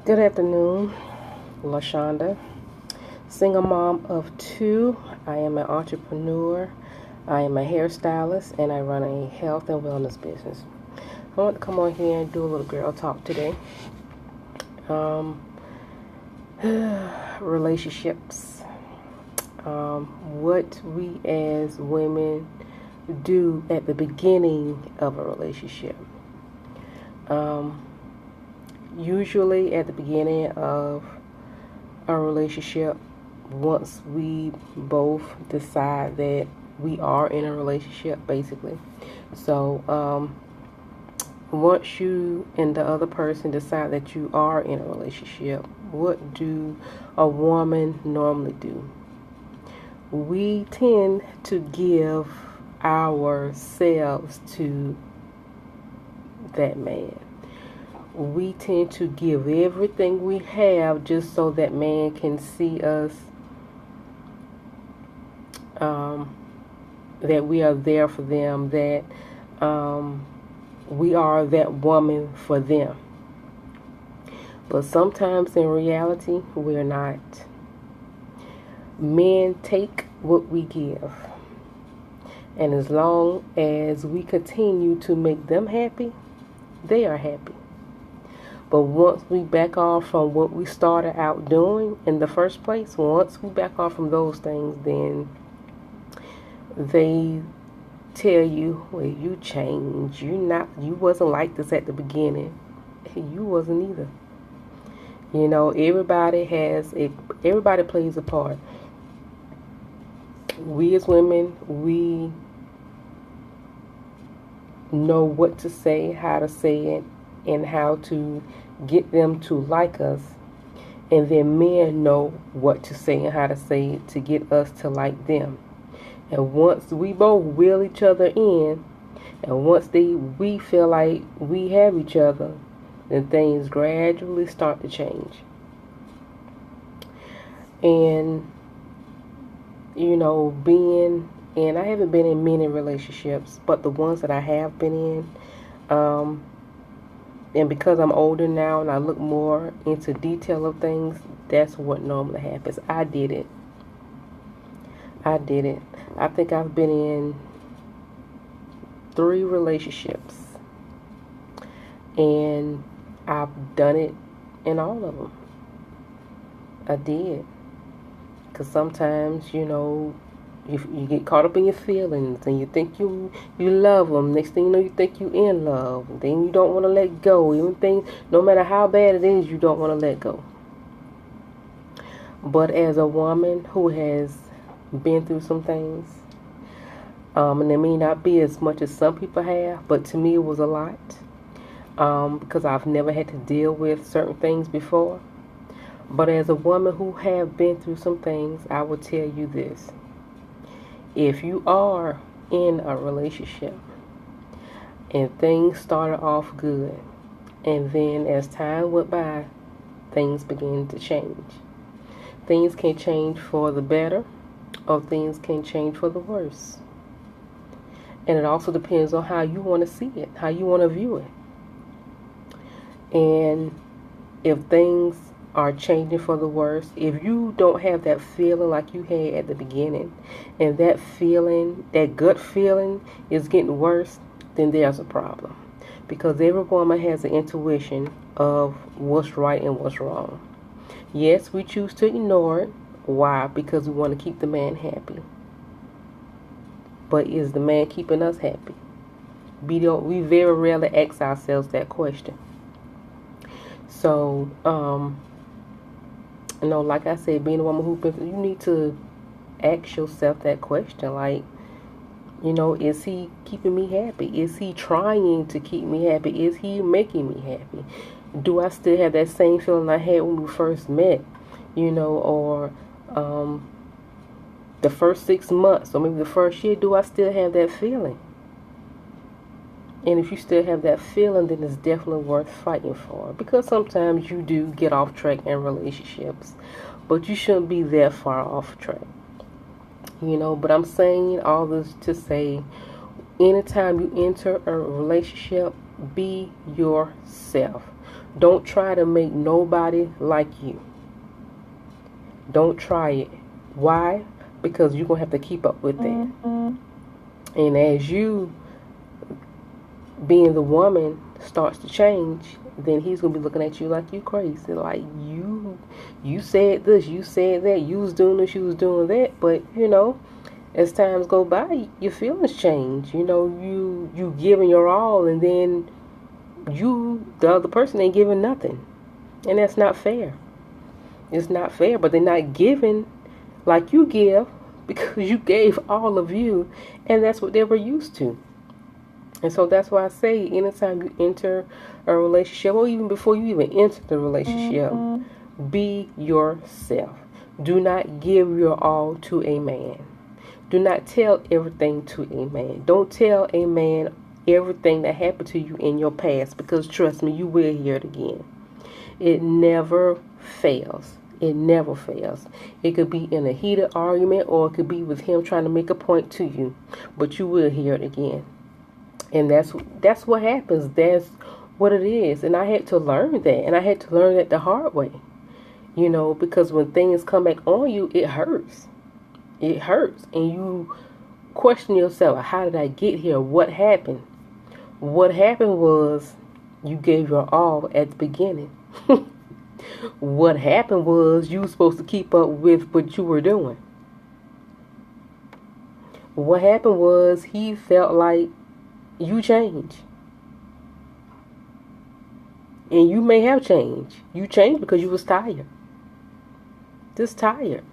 Good afternoon, LaShonda, single mom of two. I am an entrepreneur. I am a hairstylist, and I run a health and wellness business. I want to come on here and do a little girl talk today. Relationships. What we as women do at the beginning of a relationship. Usually at the beginning of a relationship, once we both decide that we are in a relationship, basically. So once you and the other person decide that you are in a relationship, what do a woman normally do? We tend to give ourselves to that man. We tend to give everything we have just so that man can see us, that we are there for them, that we are that woman for them. But sometimes in reality, we're not. Men take what we give. And as long as we continue to make them happy, they are happy. But once we back off from what we started out doing in the first place, once we back off from those things, then they tell you, well, you changed. You wasn't like this at the beginning. You wasn't either. You know, everybody plays a part. We as women, we know what to say, how to say it, and how to get them to like us. And then men know what to say and how to say it to get us to like them. And once we both will each other in, and once we feel like we have each other, then things gradually start to change. And you know, and I haven't been in many relationships, but the ones that I have been in, and because I'm older now and I look more into detail of things, that's what normally happens. I did it. I think I've been in 3 relationships, and I've done it in all of them. I did. Because sometimes, you know, you get caught up in your feelings and you think you love them. Next thing you know, you think you in love. And then you don't want to let go. No matter how bad it is, you don't want to let go. But as a woman who has been through some things, and it may not be as much as some people have, but to me it was a lot. Because I've never had to deal with certain things before. But as a woman who have been through some things, I will tell you this. If you are in a relationship and things started off good, and then as time went by, things began to change. Things can change for the better, or things can change for the worse. And it also depends on how you want to see it, how you want to view it. And if things are changing for the worse, if you don't have that feeling like you had at the beginning, and that feeling, that gut feeling is getting worse, then there's a problem. Because every woman has an intuition of what's right and what's wrong. Yes, we choose to ignore it. Why? Because we want to keep the man happy. But is the man keeping us happy? We very rarely ask ourselves that question. So, you know, like I said, being a woman you need to ask yourself that question. Like, you know, is he keeping me happy? Is he trying to keep me happy? Is he making me happy? Do I still have that same feeling I had when we first met? You know, or the first 6 months, or maybe the first year, do I still have that feeling? And if you still have that feeling, then it's definitely worth fighting for. Because sometimes you do get off track in relationships, but you shouldn't be that far off track. You know, but I'm saying all this to say, anytime you enter a relationship, be yourself. Don't try to make nobody like you. Don't try it. Why? Because you're going to have to keep up with it. And as you, being the woman, starts to change, then he's going to be looking at you like you crazy. Like, you said this, you said that, you was doing this, you was doing that. But, as times go by, your feelings change. You giving your all, and then the other person ain't giving nothing. And that's not fair. It's not fair, but they're not giving like you give because you gave all of you, and that's what they were used to. And so that's why I say, anytime you enter a relationship, or even before you even enter the relationship, be yourself. Do not give your all to a man. Do not tell everything to a man. Don't tell a man everything that happened to you in your past, because trust me, you will hear it again. It never fails. It never fails. It could be in a heated argument, or it could be with him trying to make a point to you, but you will hear it again. And that's what happens. That's what it is. And I had to learn that. And I had to learn that the hard way. Because when things come back on you, it hurts. It hurts. And you question yourself, how did I get here? What happened? What happened was you gave your all at the beginning. What happened was you were supposed to keep up with what you were doing. What happened was he felt like you changed. And you may have changed. You changed because you was tired. Just tired.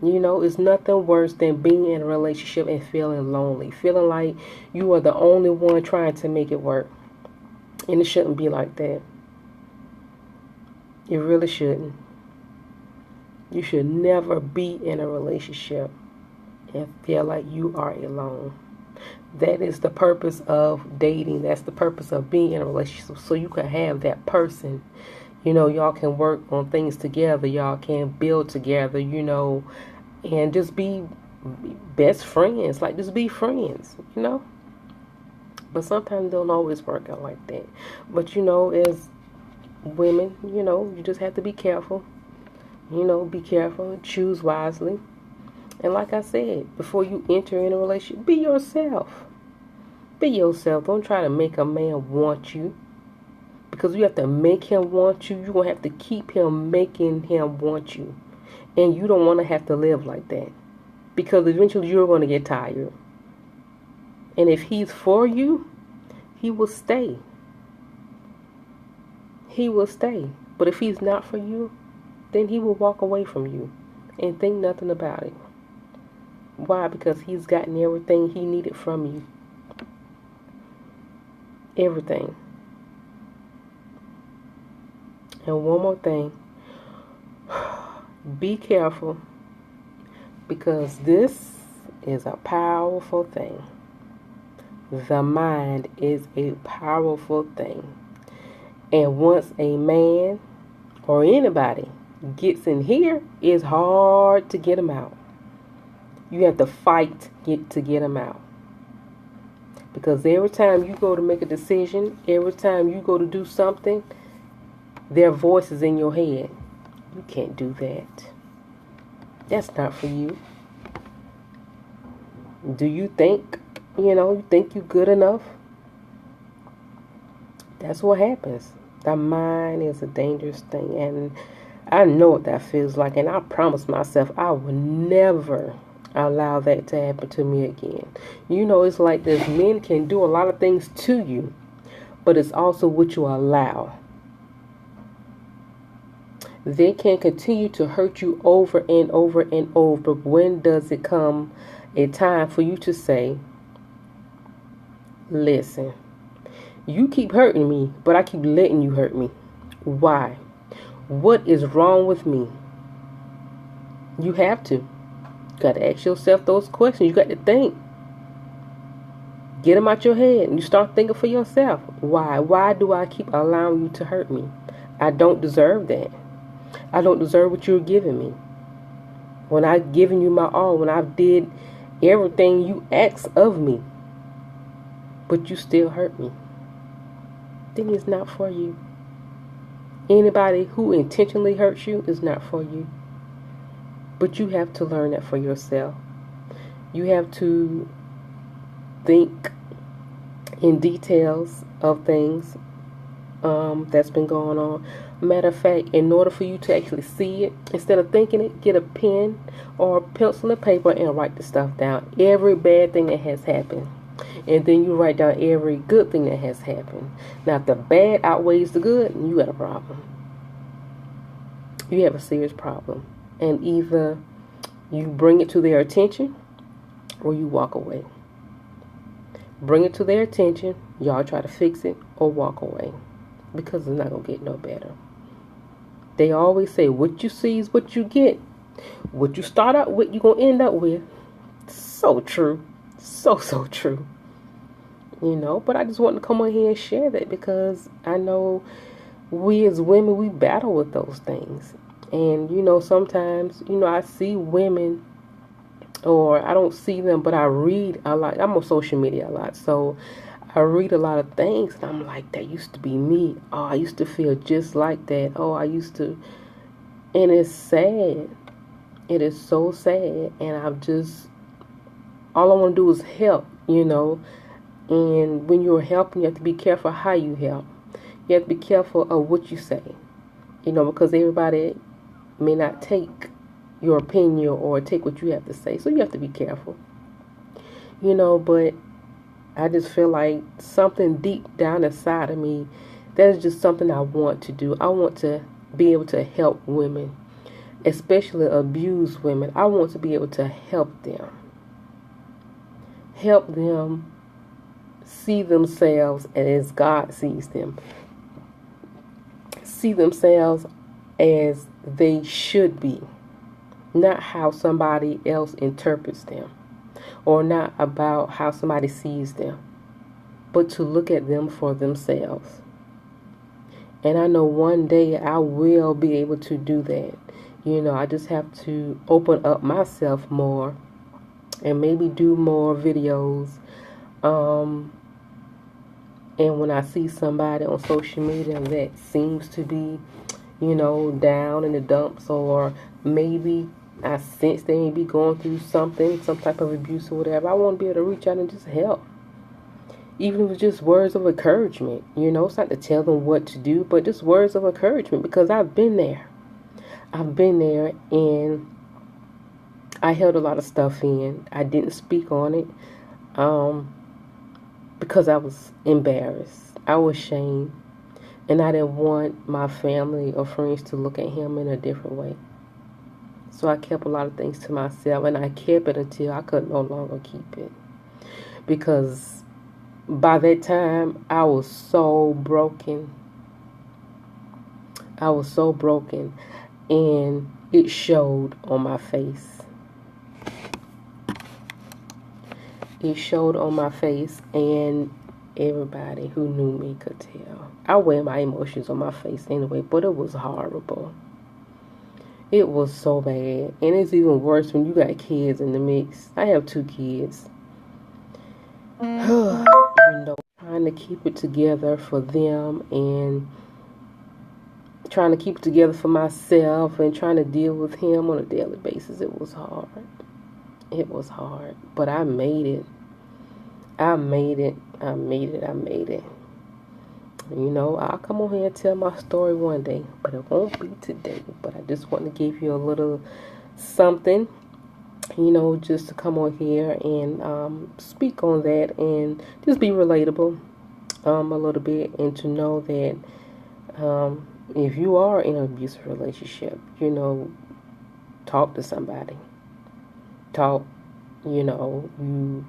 It's nothing worse than being in a relationship and feeling lonely. Feeling like you are the only one trying to make it work. And it shouldn't be like that. It really shouldn't. You should never be in a relationship and feel like you are alone. That is the purpose of dating. That's the purpose of being in a relationship. So you can have that person. Y'all can work on things together. Y'all can build together, and just be best friends. Like, just be friends, But sometimes it don't always work out like that. But, as women, you just have to be careful. Be careful. Choose wisely. And like I said, before you enter in a relationship, be yourself. Be yourself. Don't try to make a man want you. Because you have to make him want you. You're going to have to keep him making him want you. And you don't want to have to live like that. Because eventually you're going to get tired. And if he's for you, he will stay. He will stay. But if he's not for you, then he will walk away from you and think nothing about it. Why? Because he's gotten everything he needed from you. Everything. And one more thing. Be careful. Because this is a powerful thing. The mind is a powerful thing. And once a man or anybody gets in here, it's hard to get them out. You have to fight to get them out. Because every time you go to make a decision, every time you go to do something, their voice is in your head. You can't do that. That's not for you. Do you think, you think you're good enough? That's what happens. The mind is a dangerous thing. And I know what that feels like. And I promise myself I will never allow that to happen to me again. It's like this. Men can do a lot of things to you. But it's also what you allow. They can continue to hurt you over and over and over. But when does it come a time for you to say, listen, you keep hurting me, but I keep letting you hurt me. Why? What is wrong with me? You have to. You got to ask yourself those questions. You got to think. Get them out your head and you start thinking for yourself. Why? Why do I keep allowing you to hurt me? I don't deserve that. I don't deserve what you're giving me. When I've given you my all, when I've did everything you asked of me, but you still hurt me, then it's not for you. Anybody who intentionally hurts you is not for you. But you have to learn that for yourself. You have to think in details of things that's been going on. Matter of fact, in order for you to actually see it, instead of thinking it, get a pen or a pencil and paper and write the stuff down. Every bad thing that has happened. And then you write down every good thing that has happened. Now, if the bad outweighs the good, you got a problem. You have a serious problem. And either you bring it to their attention or you walk away. Bring it to their attention, y'all try to fix it, or walk away. Because it's not going to get no better. They always say, what you see is what you get. What you start out with, you're going to end up with. So true. So true. You know, but I just wanted to come on here and share that because I know we as women, we battle with those things. And, you know, sometimes, you know, I see women, or I don't see them, but I read a lot. I'm on social media a lot, so I read a lot of things, and I'm like, that used to be me. Oh, I used to feel just like that. Oh, I used to, and it's sad. It is so sad, and all I want to do is help, you know. And when you're helping, you have to be careful how you help. You have to be careful of what you say, you know, because everybody may not take your opinion or take what you have to say. So you have to be careful, you know. But I just feel like something deep down inside of me, that is just something I want to do. I want to be able to help women, especially abused women. I want to be able to help them. Help them see themselves as God sees them. See themselves as they should be. Not how somebody else interprets them. Or not about how somebody sees them. But to look at them for themselves. And I know one day I will be able to do that. You know, I just have to open up myself more. And maybe do more videos. And when I see somebody on social media that seems to be, you know, down in the dumps, or maybe I sense they may be going through something, some type of abuse or whatever, I want to be able to reach out and just help. Even if it's just words of encouragement, you know, it's not to tell them what to do, but just words of encouragement, because I've been there. I've been there, and I held a lot of stuff in. I didn't speak on it because I was embarrassed. I was ashamed. And I didn't want my family or friends to look at him in a different way. So I kept a lot of things to myself. And I kept it until I could no longer keep it. Because by that time, I was so broken. I was so broken. And it showed on my face. It showed on my face, and everybody who knew me could tell. I wear my emotions on my face anyway, but it was horrible. It was so bad. And it's even worse when you got kids in the mix. I have 2 kids. Even though trying to keep it together for them, and trying to keep it together for myself, and trying to deal with him on a daily basis, it was hard. It was hard, but I made it. I made it. You know, I'll come on here and tell my story one day, but it won't be today. But I just want to give you a little something, you know, just to come on here and speak on that and just be relatable a little bit, and to know that if you are in an abusive relationship, you know, talk to somebody. Talk, you know, you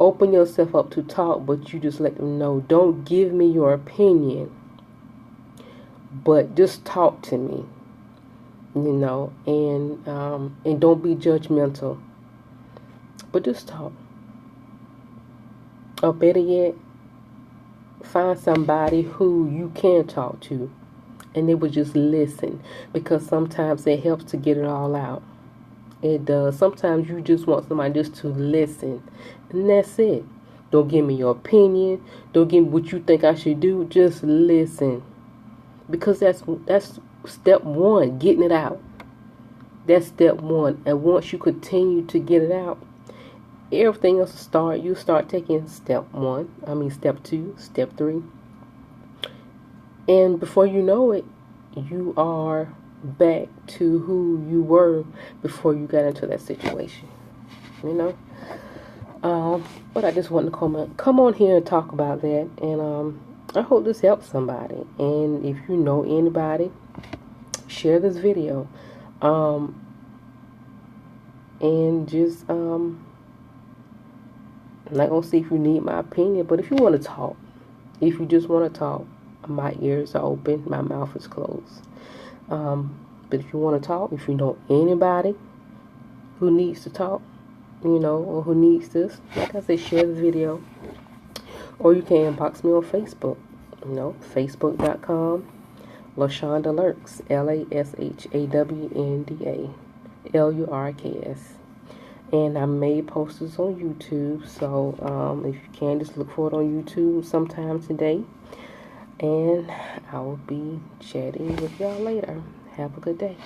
open yourself up to talk, but you just let them know, don't give me your opinion, but just talk to me, you know, and don't be judgmental, but just talk. Or better yet, find somebody who you can talk to, and they will just listen, because sometimes it helps to get it all out. It does. Sometimes you just want somebody just to listen. And that's it. Don't give me your opinion. Don't give me what you think I should do. Just listen. because that's step one, getting it out. That's step one. And once you continue to get it out, everything else will start. You start taking step two, step three. And before you know it, you are back to who you were before you got into that situation. You know? But I just wanted to come on here and talk about that. And I hope this helps somebody. And if you know anybody, share this video. And just, I'm not going to see if you need my opinion, but if you want to talk, if you just want to talk, my ears are open, my mouth is closed. But if you want to talk, if you know anybody who needs to talk, or who needs this, like I said, share the video. Or you can inbox me on Facebook, facebook.com, Lashonda Lurks, LASHAWNDA, LURKS. And I made posters on YouTube, so if you can, just look for it on YouTube sometime today. And I will be chatting with y'all later. Have a good day.